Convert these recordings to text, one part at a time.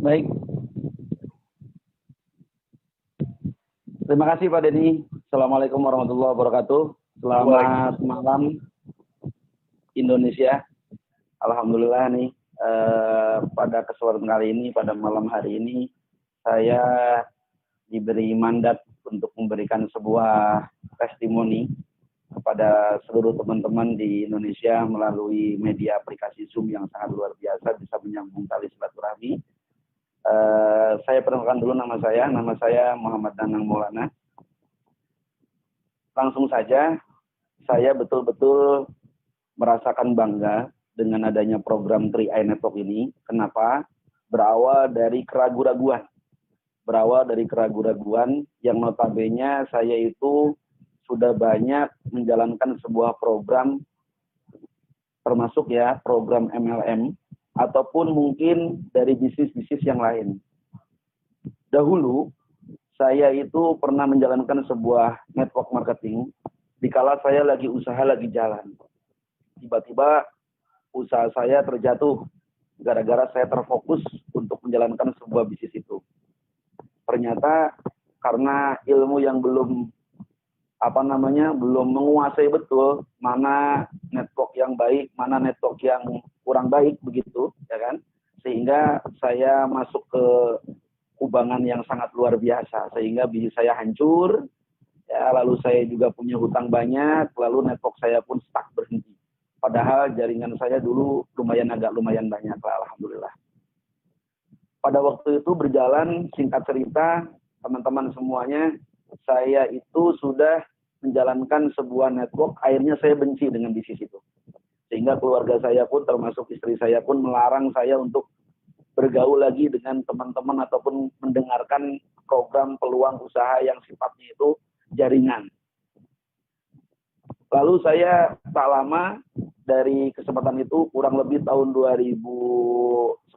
Baik, terima kasih Pak Denny. Assalamualaikum warahmatullahi wabarakatuh. Selamat malam Indonesia. Alhamdulillah nih pada kesempatan kali ini, pada malam hari ini saya diberi mandat untuk memberikan sebuah testimoni kepada seluruh teman-teman di Indonesia melalui media aplikasi Zoom yang sangat luar biasa bisa menyambung tali silaturahmi. Saya perkenalkan dulu nama saya Muhammad Danang Maulana. Langsung saja, saya betul-betul merasakan bangga dengan adanya program 3i Network ini. Kenapa? Berawal dari keraguan-raguan. Yang notabene saya itu sudah banyak menjalankan sebuah program, termasuk ya program MLM, ataupun mungkin dari bisnis-bisnis yang lain. Dahulu, saya itu pernah menjalankan sebuah network marketing, dikala saya lagi usaha lagi jalan. Tiba-tiba usaha saya terjatuh, gara-gara saya terfokus untuk menjalankan sebuah bisnis itu. Ternyata karena ilmu yang belum menguasai betul mana network yang baik, mana network yang kurang baik begitu, ya kan? Sehingga saya masuk ke kubangan yang sangat luar biasa, sehingga bisnis saya hancur, ya, lalu saya juga punya hutang banyak, lalu network saya pun stuck berhenti. Padahal jaringan saya dulu agak lumayan banyak lah, alhamdulillah. Pada waktu itu berjalan, singkat cerita, teman-teman semuanya, saya itu sudah menjalankan sebuah network, akhirnya saya benci dengan bisnis itu. Sehingga keluarga saya pun, termasuk istri saya pun melarang saya untuk bergaul lagi dengan teman-teman ataupun mendengarkan program peluang usaha yang sifatnya itu jaringan. Lalu saya tak lama dari kesempatan itu, kurang lebih tahun 2010,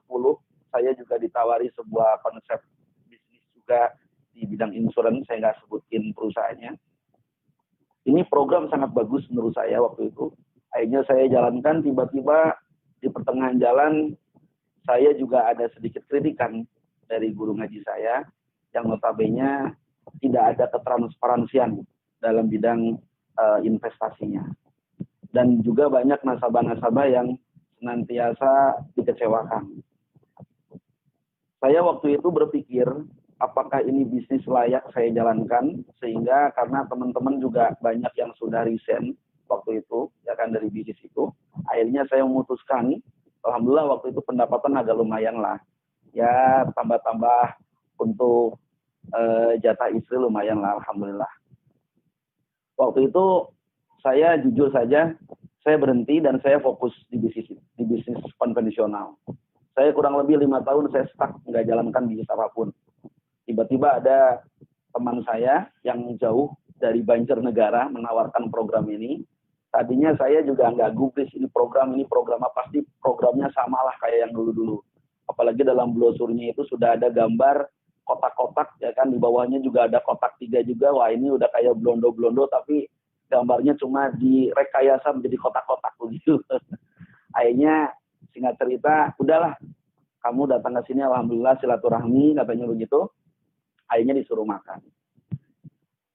saya juga ditawari sebuah konsep bisnis juga di bidang insurans, saya nggak sebutin perusahaannya. Ini program sangat bagus menurut saya waktu itu. Akhirnya saya jalankan, tiba-tiba di pertengahan jalan, saya juga ada sedikit kritikan dari guru ngaji saya, yang notabene tidak ada ketransparansian dalam bidang investasinya. Dan juga banyak nasabah-nasabah yang senantiasa dikecewakan. Saya waktu itu berpikir, apakah ini bisnis layak saya jalankan, sehingga karena teman-teman juga banyak yang sudah resign waktu itu, ya kan, dari bisnis itu, akhirnya saya memutuskan, alhamdulillah waktu itu pendapatan agak lumayan lah, ya tambah-tambah untuk jatah istri lumayan lah, alhamdulillah. Waktu itu saya jujur saja, saya berhenti dan saya fokus di bisnis konvensional. Saya kurang lebih 5 tahun saya stuck, nggak jalankan bisnis apapun. Tiba-tiba ada teman saya yang jauh dari Banjarnegara menawarkan program ini. Tadinya saya juga nggak gubris ini program apa, pasti programnya samalah kayak yang dulu-dulu. Apalagi dalam brosurnya itu sudah ada gambar kotak-kotak, ya kan, di bawahnya juga ada kotak 3 juga. Wah, ini udah kayak blondo-blondo, tapi gambarnya cuma direkayasa menjadi kotak-kotak begitu. Akhirnya singkat cerita, udahlah, kamu datang ke sini, alhamdulillah silaturahmi, katanya begitu. Akhirnya disuruh makan.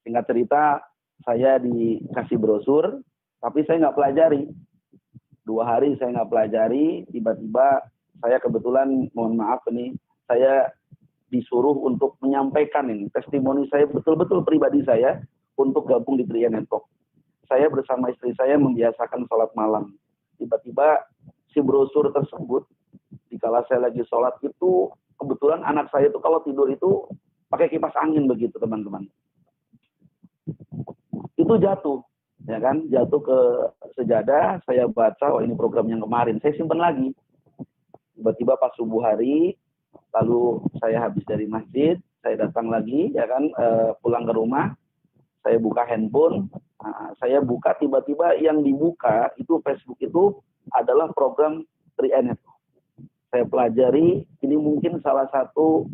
Singkat cerita, saya dikasih brosur, tapi saya nggak pelajari. 2 hari saya nggak pelajari, tiba-tiba saya kebetulan, mohon maaf ini, saya disuruh untuk menyampaikan ini, testimoni saya betul-betul pribadi saya untuk gabung di 3i Network. Saya bersama istri saya membiasakan sholat malam. Tiba-tiba si brosur tersebut, dikala saya lagi sholat itu, kebetulan anak saya itu kalau tidur itu pakai kipas angin begitu, teman-teman. Itu jatuh, ya kan, jatuh ke sejadah. Saya baca, oh ini program yang kemarin, saya simpan lagi. Tiba-tiba pas subuh hari, lalu saya habis dari masjid, saya datang lagi, ya kan, pulang ke rumah, saya buka handphone, saya buka, tiba-tiba yang dibuka itu Facebook itu adalah program 3i Network. Saya pelajari, ini mungkin salah satu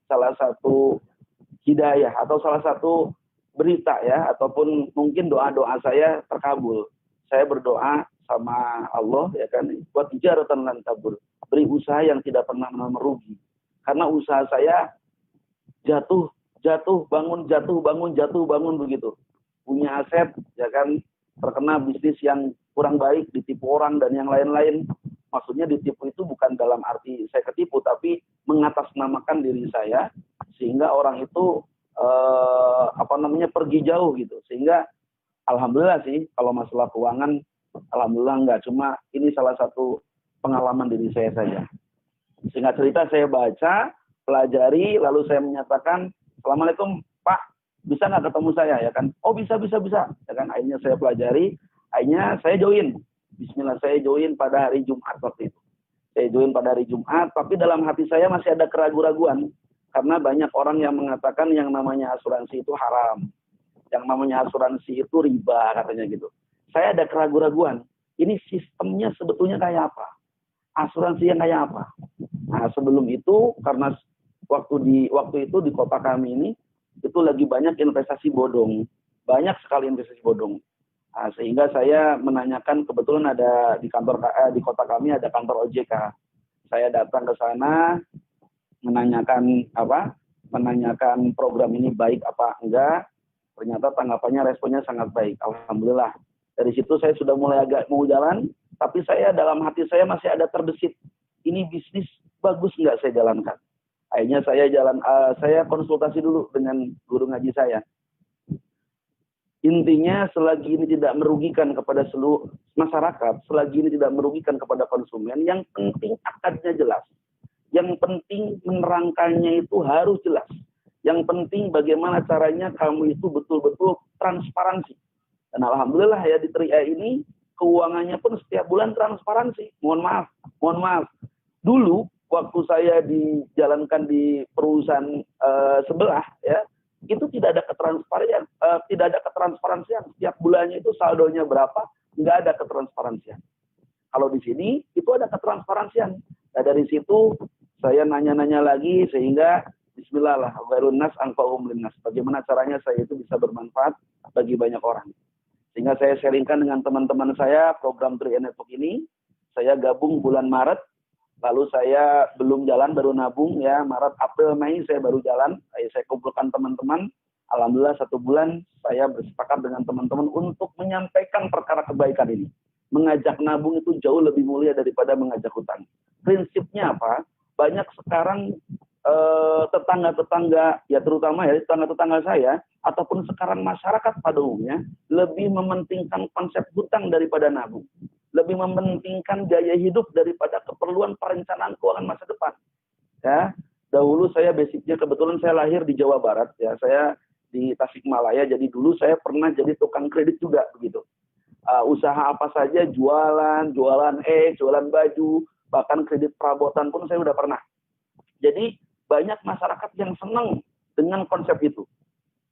salah satu hidayah atau salah satu berita ya, ataupun mungkin doa-doa saya terkabul. Saya berdoa sama Allah, ya kan, buat tijaratan lan tabur. beri usaha yang tidak pernah merugi. Karena usaha saya jatuh, bangun, jatuh, bangun begitu. Punya aset, ya kan, terkena bisnis yang kurang baik, ditipu orang dan yang lain-lain. Maksudnya ditipu itu bukan dalam arti saya ketipu, tapi mengatasnamakan diri saya sehingga orang itu pergi jauh gitu. Sehingga alhamdulillah sih kalau masalah keuangan, alhamdulillah enggak. Cuma ini salah satu pengalaman diri saya saja. Singkat cerita saya baca, pelajari, lalu saya menyatakan, Assalamualaikum Pak, bisa nggak ketemu saya ya kan? Oh bisa ya kan? Akhirnya saya pelajari, akhirnya saya join. Bismillah, saya join pada hari Jumat waktu itu. Saya join pada hari Jumat, tapi dalam hati saya masih ada keraguan-raguan karena banyak orang yang mengatakan yang namanya asuransi itu haram, yang namanya asuransi itu riba katanya gitu. Saya ada keraguan-raguan. Ini sistemnya sebetulnya kayak apa? Asuransi yang kayak apa? Nah, sebelum itu karena waktu itu di kota kami ini itu lagi banyak investasi bodong. Banyak sekali investasi bodong. Nah, sehingga saya menanyakan, kebetulan ada di kota kami ada kantor OJK. Saya datang ke sana menanyakan program ini baik apa enggak. Ternyata tanggapannya, responnya sangat baik. Alhamdulillah. Dari situ saya sudah mulai agak mau jalan, tapi saya dalam hati saya masih ada terbesit. Ini bisnis bagus nggak saya jalankan? Akhirnya saya konsultasi dulu dengan guru ngaji saya. Intinya selagi ini tidak merugikan kepada seluruh masyarakat, selagi ini tidak merugikan kepada konsumen, yang penting akadnya jelas. Yang penting menerangkannya itu harus jelas. Yang penting bagaimana caranya kamu itu betul-betul transparansi. Dan alhamdulillah ya di Tri-A ini keuangannya pun setiap bulan transparansi. Mohon maaf. Dulu waktu saya dijalankan di perusahaan sebelah ya, itu tidak ada ketransparansian. Setiap bulannya itu saldonya berapa, nggak ada ketransparansian. Kalau di sini itu ada ketransparansian. Nah, dari situ saya nanya-nanya lagi sehingga bismillah lah, khairun nas anfa'uhum linnas. Bagaimana caranya saya itu bisa bermanfaat bagi banyak orang. Sehingga saya sharingkan dengan teman-teman saya program Tri-A Network ini. Saya gabung bulan Maret, lalu saya belum jalan, baru nabung ya, Maret, April, Mei saya baru jalan. Saya kumpulkan teman-teman. Alhamdulillah 1 bulan saya bersepakat dengan teman-teman untuk menyampaikan perkara kebaikan ini. Mengajak nabung itu jauh lebih mulia daripada mengajak hutang. Prinsipnya apa? Banyak sekarang tetangga-tetangga, ya terutama ya tetangga-tetangga saya, ataupun sekarang masyarakat pada umumnya, lebih mementingkan konsep hutang daripada nabung. Lebih mementingkan gaya hidup daripada keperluan perencanaan keuangan masa depan. Ya, dahulu saya basicnya kebetulan saya lahir di Jawa Barat, ya saya di Tasikmalaya, jadi dulu saya pernah jadi tukang kredit juga begitu. Usaha apa saja, jualan baju, bahkan kredit perabotan pun saya udah pernah. Jadi banyak masyarakat yang senang dengan konsep itu.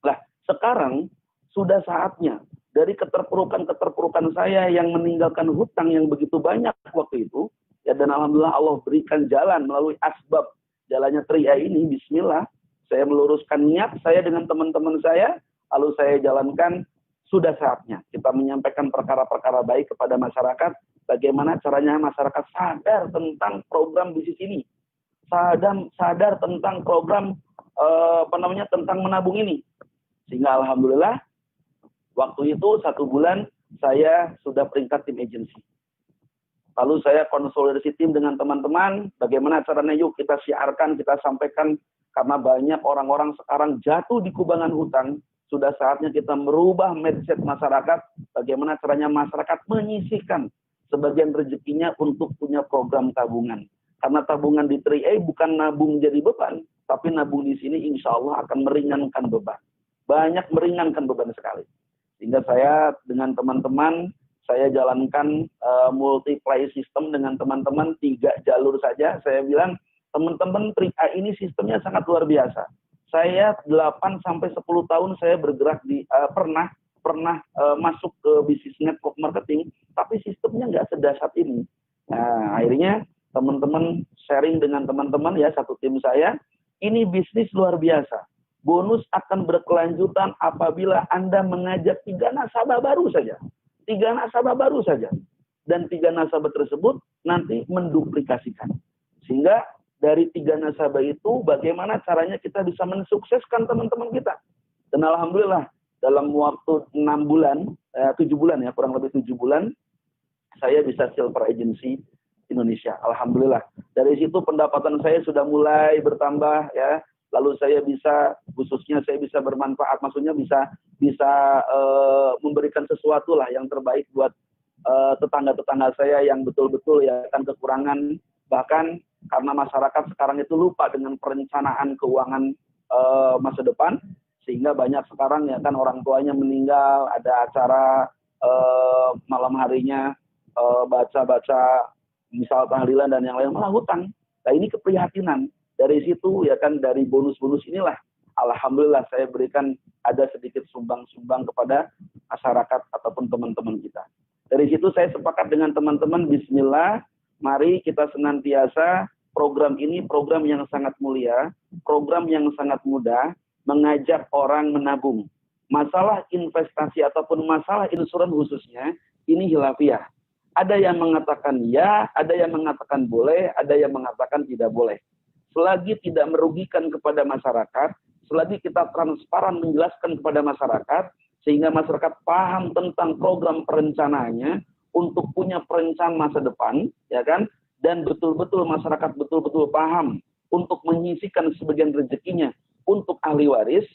Nah, sekarang sudah saatnya dari keterpurukan saya yang meninggalkan hutang yang begitu banyak waktu itu, ya, dan alhamdulillah Allah berikan jalan melalui asbab jalannya Tri-A ini, bismillah, saya meluruskan niat saya dengan teman-teman saya, lalu saya jalankan. Sudah saatnya kita menyampaikan perkara-perkara baik kepada masyarakat, bagaimana caranya masyarakat sadar tentang program bisnis ini. Sadar tentang program tentang menabung ini. Sehingga alhamdulillah waktu itu 1 bulan saya sudah peringkat tim agency. Lalu saya konsolidasi tim dengan teman-teman, bagaimana caranya, yuk kita siarkan, kita sampaikan, karena banyak orang-orang sekarang jatuh di kubangan hutang. Sudah saatnya kita merubah mindset masyarakat, bagaimana caranya masyarakat menyisihkan sebagian rezekinya untuk punya program tabungan. Karena tabungan di Tri-A bukan nabung jadi beban, tapi nabung di sini insya Allah akan meringankan beban. Banyak meringankan beban sekali. Sehingga saya dengan teman-teman, saya jalankan multiply system dengan teman-teman 3 jalur saja. Saya bilang, teman-teman Tri-A ini sistemnya sangat luar biasa. Saya 8 sampai 10 tahun saya bergerak di pernah masuk ke bisnis network marketing, tapi sistemnya nggak sedasar ini. Nah, akhirnya teman-teman sharing dengan teman-teman ya, satu tim saya, ini bisnis luar biasa. Bonus akan berkelanjutan apabila Anda mengajak 3 nasabah baru saja. 3 nasabah baru saja. Dan 3 nasabah tersebut nanti menduplikasikan. Sehingga dari 3 nasabah itu bagaimana caranya kita bisa mensukseskan teman-teman kita. Dan alhamdulillah dalam waktu 6 bulan, 7 bulan ya, kurang lebih 7 bulan, saya bisa silver agency Indonesia. Alhamdulillah. Dari situ pendapatan saya sudah mulai bertambah ya. Lalu saya bisa, khususnya saya bisa bermanfaat, maksudnya bisa memberikan sesuatu lah yang terbaik buat tetangga-tetangga saya yang betul-betul ya kan kekurangan. Bahkan karena masyarakat sekarang itu lupa dengan perencanaan keuangan masa depan, sehingga banyak sekarang ya kan orang tuanya meninggal, ada acara malam harinya baca-baca misal tahlilan dan yang lain malah hutang. Nah ini keprihatinan. Dari situ ya kan dari bonus-bonus inilah alhamdulillah saya berikan ada sedikit sumbang-sumbang kepada masyarakat ataupun teman-teman kita. Dari situ saya sepakat dengan teman-teman, bismillah, mari kita senantiasa program ini program yang sangat mulia, program yang sangat mudah, mengajak orang menabung. Masalah investasi ataupun masalah insuran khususnya, ini hilafiyah. Ada yang mengatakan ya, ada yang mengatakan boleh, ada yang mengatakan tidak boleh. Selagi tidak merugikan kepada masyarakat, selagi kita transparan menjelaskan kepada masyarakat, sehingga masyarakat paham tentang program perencanaannya untuk punya perencanaan masa depan, ya kan? Dan betul-betul masyarakat betul-betul paham untuk menyisikan sebagian rezekinya untuk ahli waris,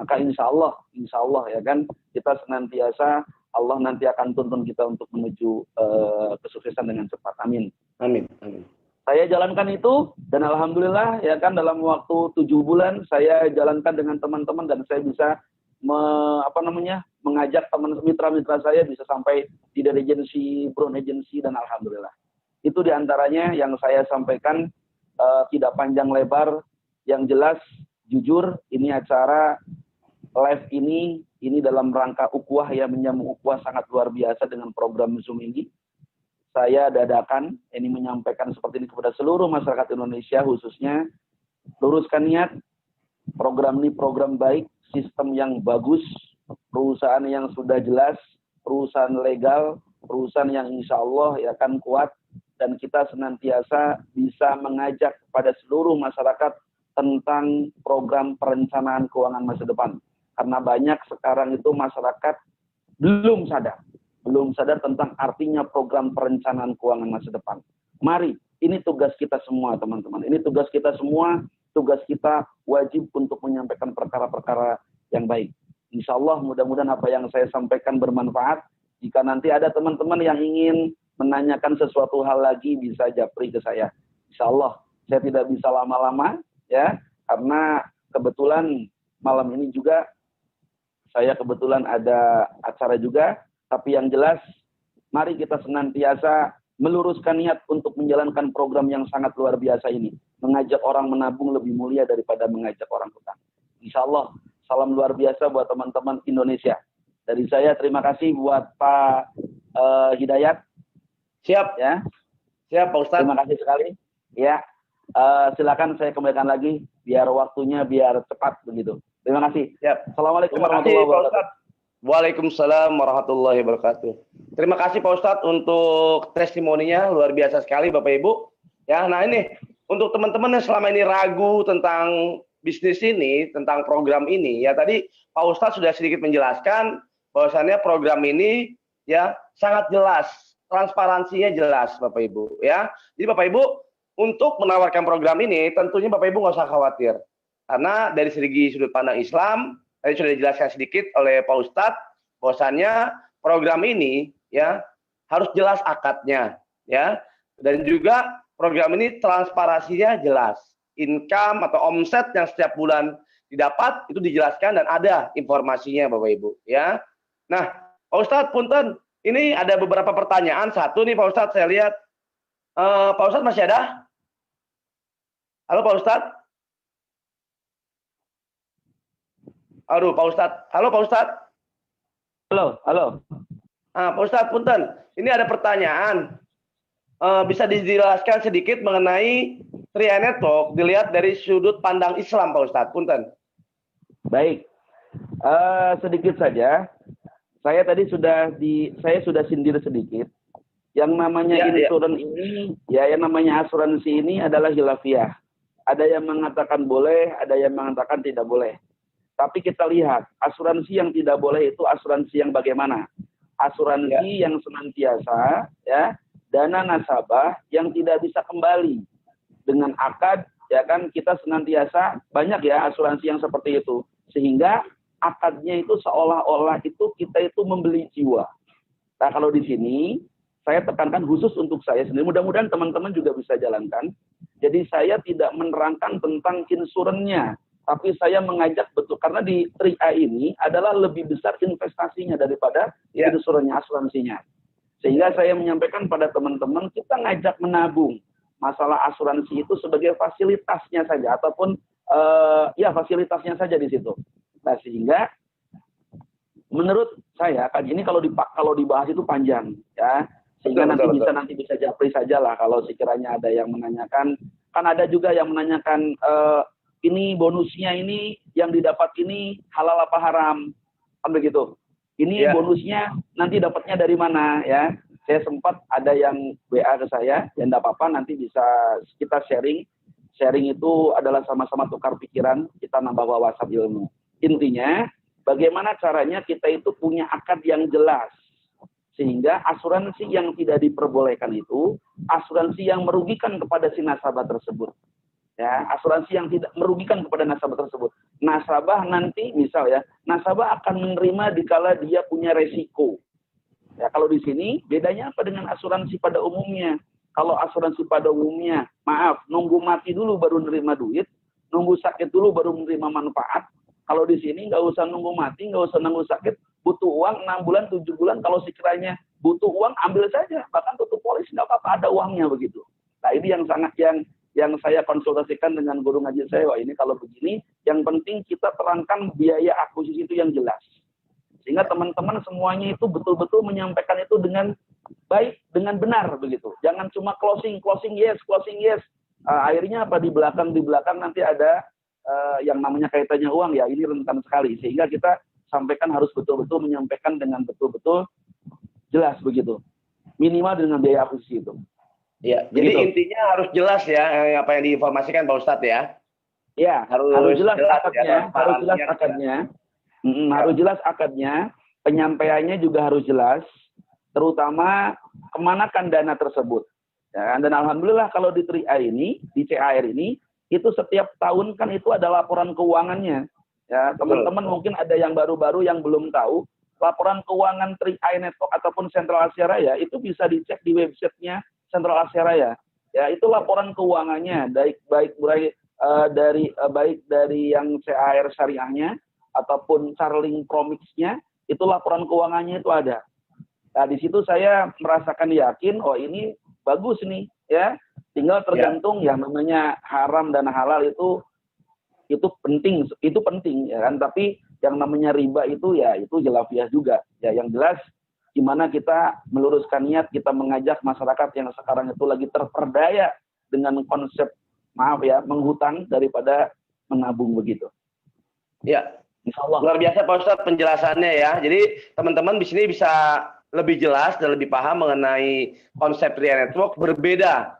maka insya Allah ya kan kita senantiasa Allah nanti akan tuntun kita untuk menuju kesuksesan dengan cepat. Amin. Amin. Amin. Saya jalankan itu dan alhamdulillah ya kan dalam waktu 7 bulan saya jalankan dengan teman-teman dan saya bisa mengajak teman mitra-mitra saya bisa sampai tidak agensi, brown agency dan alhamdulillah. Itu diantaranya yang saya sampaikan, tidak panjang lebar, yang jelas jujur ini acara live ini dalam rangka ukhuwah ya, menyambung ukhuwah sangat luar biasa dengan program Zoom ini. Saya dadakan ini menyampaikan seperti ini kepada seluruh masyarakat Indonesia, khususnya luruskan niat, program ini program baik, sistem yang bagus, perusahaan yang sudah jelas, perusahaan legal, perusahaan yang insya Allah ya akan kuat, dan kita senantiasa bisa mengajak kepada seluruh masyarakat tentang program perencanaan keuangan masa depan. Karena banyak sekarang itu masyarakat belum sadar tentang artinya program perencanaan keuangan masa depan. Mari, ini tugas kita semua teman-teman. Ini tugas kita semua, tugas kita wajib untuk menyampaikan perkara-perkara yang baik. Insya Allah mudah-mudahan apa yang saya sampaikan bermanfaat. Jika nanti ada teman-teman yang ingin menanyakan sesuatu hal lagi, bisa japri ke saya. Insya Allah saya tidak bisa lama-lama ya, karena kebetulan malam ini juga saya kebetulan ada acara juga. Tapi yang jelas, mari kita senantiasa meluruskan niat untuk menjalankan program yang sangat luar biasa ini. Mengajak orang menabung lebih mulia daripada mengajak orang hutang. Insya Allah, salam luar biasa buat teman-teman Indonesia. Dari saya terima kasih buat Pak Hidayat. Siap. Ya. Siap Pak Ustadz. Terima kasih sekali. Ya. Silakan saya kembalikan lagi, biar waktunya biar cepat begitu. Terima kasih. Siap. Assalamualaikum warahmatullahi wabarakatuh. Waalaikumsalam warahmatullahi wabarakatuh. Terima kasih Pak Ustadz untuk testimoninya, luar biasa sekali Bapak Ibu. Ya, nah ini untuk teman-teman yang selama ini ragu tentang bisnis ini, tentang program ini, ya tadi Pak Ustadz sudah sedikit menjelaskan bahwasannya program ini ya sangat jelas, transparansinya jelas Bapak Ibu. Ya, jadi Bapak Ibu untuk menawarkan program ini tentunya Bapak Ibu nggak usah khawatir, karena dari segi sudut pandang Islam tadi sudah dijelaskan sedikit oleh Pak Ustadz bahwasannya program ini ya harus jelas akadnya ya, dan juga program ini transparansinya jelas, income atau omset yang setiap bulan didapat itu dijelaskan dan ada informasinya Bapak Ibu ya. Nah Pak Ustadz punten, ini ada beberapa pertanyaan. Satu nih Pak Ustadz saya lihat, Pak Ustadz masih ada? Halo Pak Ustadz. Aduh, Pak Ustadz. Halo, Pak Ustadz. Halo. Pak Ustadz, punten. Ini ada pertanyaan. Bisa dijelaskan sedikit mengenai Tria Network dilihat dari sudut pandang Islam, Pak Ustadz. Punten. Baik. Sedikit saja. Saya tadi sudah sindir sedikit Yang namanya insurance ini, ya yang namanya asuransi ini adalah khilafiyah. Ada yang mengatakan boleh, ada yang mengatakan tidak boleh. Tapi kita lihat, asuransi yang tidak boleh itu asuransi yang bagaimana? Asuransi yang senantiasa, ya, dana nasabah yang tidak bisa kembali dengan akad, ya kan, kita senantiasa banyak ya asuransi yang seperti itu. Sehingga akadnya itu seolah-olah itu kita itu membeli jiwa. Nah, kalau di sini saya tekankan khusus untuk saya sendiri, mudah-mudahan teman-teman juga bisa jalankan. Jadi saya tidak menerangkan tentang insurannya, tapi saya mengajak betul, karena di 3A ini adalah lebih besar investasinya daripada insurannya, asuransinya. Sehingga saya menyampaikan pada teman-teman, kita ngajak menabung. Masalah asuransi itu sebagai fasilitasnya saja, ataupun ya fasilitasnya saja di situ. Nah, sehingga menurut saya kan ini kalau dibahas itu panjang, ya. Sehingga nanti bisa japri saja lah kalau sekiranya ada yang menanyakan. Kan ada juga yang menanyakan ini bonusnya ini yang didapat ini halal apa haram, kan begitu. Ini bonusnya nanti dapatnya dari mana, ya. Saya sempat ada yang WA ke saya, ya enggak apa-apa, nanti bisa kita sharing. Sharing itu adalah sama-sama tukar pikiran, kita nambah wawasan ilmu. Intinya, bagaimana caranya kita itu punya akad yang jelas. Sehingga asuransi yang tidak diperbolehkan itu, asuransi yang merugikan kepada si nasabah tersebut. Ya, asuransi yang tidak merugikan kepada nasabah tersebut. Nasabah nanti, misal ya, nasabah akan menerima dikala dia punya resiko. Ya, kalau di sini, bedanya apa dengan asuransi pada umumnya? Kalau asuransi pada umumnya, maaf, nunggu mati dulu baru menerima duit, nunggu sakit dulu baru menerima manfaat. Kalau di sini nggak usah nunggu mati, nggak usah nunggu sakit, butuh uang 6 bulan, 7 bulan, kalau sekiranya butuh uang, ambil saja. Bahkan tutup polis, nggak apa-apa, ada uangnya begitu. Nah, ini yang sangat yang saya konsultasikan dengan guru ngaji saya, wah ini kalau begini, yang penting kita terangkan biaya akuisisi itu yang jelas. Sehingga teman-teman semuanya itu betul-betul menyampaikan itu dengan baik, dengan benar begitu. Jangan cuma closing yes. Akhirnya apa di belakang nanti ada yang namanya kaitannya uang, ya ini rentan sekali. Sehingga kita sampaikan harus betul-betul menyampaikan dengan betul-betul jelas begitu. Minimal dengan biaya akuisisi itu. Ya, begitu. Jadi intinya harus jelas ya apa yang diinformasikan Pak Ustadz ya. Ya, harus jelas akadnya, harus jelas akadnya. Harus jelas akadnya, penyampaiannya juga harus jelas, terutama kemanakan dana tersebut. Ya, dan alhamdulillah kalau di 3A ini, di CAR ini, itu setiap tahun kan itu ada laporan keuangannya. Ya, teman-teman mungkin ada yang baru-baru yang belum tahu, laporan keuangan 3A Network ataupun Sentral Asia Raya itu bisa dicek di websitenya Sentral Asia Raya. Ya, itu laporan keuangannya, baik dari yang CAR syariahnya ataupun Charling Promix-nya, itu laporan keuangannya itu ada. Nah, di situ saya merasakan yakin, oh ini bagus nih, ya. Tinggal tergantung yang namanya haram dan halal itu penting ya kan. Tapi yang namanya riba itu ya itu khilafiyah juga. Ya, yang jelas gimana kita meluruskan niat, kita mengajak masyarakat yang sekarang itu lagi terperdaya dengan konsep menghutang daripada menabung begitu. Ya. Insyaallah. Luar biasa Pak Ustadz penjelasannya ya. Jadi teman-teman di sini bisa lebih jelas dan lebih paham mengenai konsep 3A Network berbeda